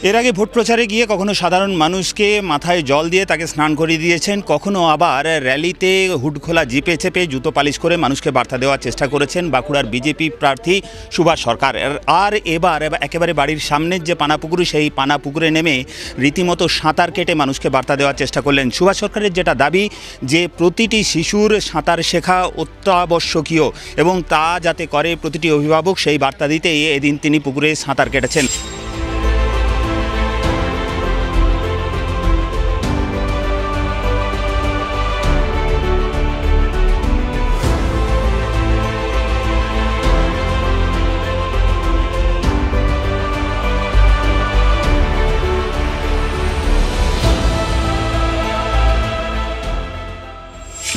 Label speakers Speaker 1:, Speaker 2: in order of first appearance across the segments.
Speaker 1: এর আগে ভোট প্রচারে গিয়ে কখনো সাধারণ মানুষকে মাথায় জল দিয়ে তাকে স্নান করিয়ে দিয়েছেন, কখনো আবার র্যালিতে হুড খোলা জিপে চেপে জুতো পালিশ করে মানুষকে বার্তা দেওয়ার চেষ্টা করেছেন বাঁকুড়ার বিজেপি প্রার্থী সুভাষ সরকার। আর এবার একেবারে বাড়ির সামনের যে পানাপুকুর, সেই পানাপুকুরে নেমে রীতিমতো সাঁতার কেটে মানুষকে বার্তা দেওয়ার চেষ্টা করলেন। সুভাষ সরকারের যেটা দাবি যে প্রতিটি শিশুর সাঁতার শেখা অত্যাবশ্যকীয় এবং তা যাতে করে প্রতিটি অভিভাবক, সেই বার্তা দিতেই এদিন তিনি পুকুরে সাঁতার কেটেছেন।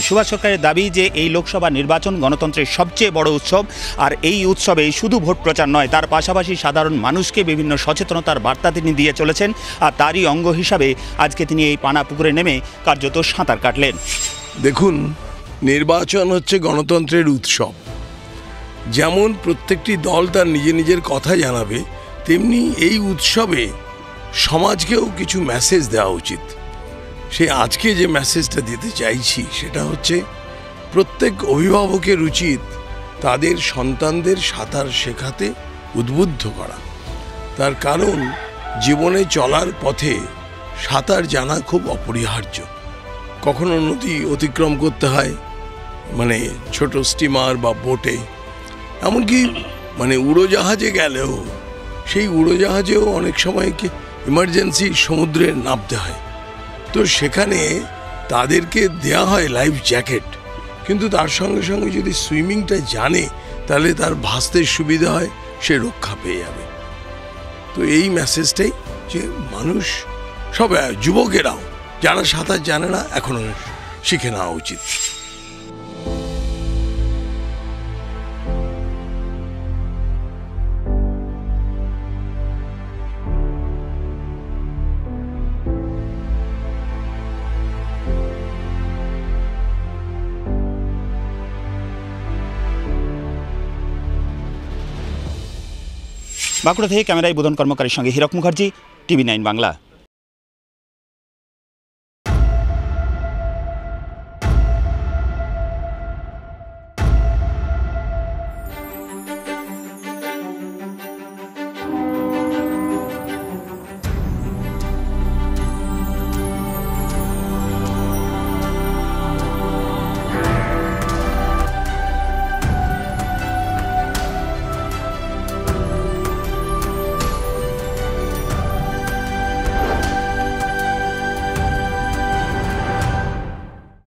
Speaker 1: সুভাষ সরকারের দাবি যে এই লোকসভা নির্বাচন গণতন্ত্রের সবচেয়ে বড় উৎসব, আর এই উৎসবে শুধু ভোট প্রচার নয়, তার পাশাপাশি সাধারণ মানুষকে বিভিন্ন সচেতনতার বার্তা তিনি দিয়ে চলেছেন। আর তারই অঙ্গ হিসাবে আজকে তিনি এই পানাপুকুরে নেমে কার্যত সাঁতার কাটলেন।
Speaker 2: দেখুন, নির্বাচন হচ্ছে গণতন্ত্রের উৎসব। যেমন প্রত্যেকটি দল তার নিজের কথা জানাবে, তেমনি এই উৎসবে সমাজকেও কিছু মেসেজ দেওয়া উচিত। সে আজকে যে মেসেজটা দিতে চাইছি সেটা হচ্ছে, প্রত্যেক অভিভাবকের উচিত তাদের সন্তানদের সাঁতার শেখাতে উদ্বুদ্ধ করা। তার কারণ, জীবনে চলার পথে সাঁতার জানা খুব অপরিহার্য। কখনো নদী অতিক্রম করতে হয়, ছোট স্টিমার বা বোটে, এমনকি উড়োজাহাজে গেলেও, সেই উড়োজাহাজেও অনেক সময় কি ইমার্জেন্সি সমুদ্রে নামতে হয়। তো সেখানে তাদেরকে দেয়া হয় লাইফ জ্যাকেট, কিন্তু তার সঙ্গে সঙ্গে যদি সুইমিংটা জানে তাহলে তার ভাসতে সুবিধা হয়, সে রক্ষা পেয়ে যাবে। তো এই মেসেজটাই যে মানুষ, সব যুবকেরাও যারা সাঁতার জানে না এখনো শিখে নেওয়া উচিত।
Speaker 1: বাঁকুড়া থেকে ক্যামেরায় বোধন কর্মকারীর সঙ্গে হীরক মুখার্জি, টিভি9 বাংলা।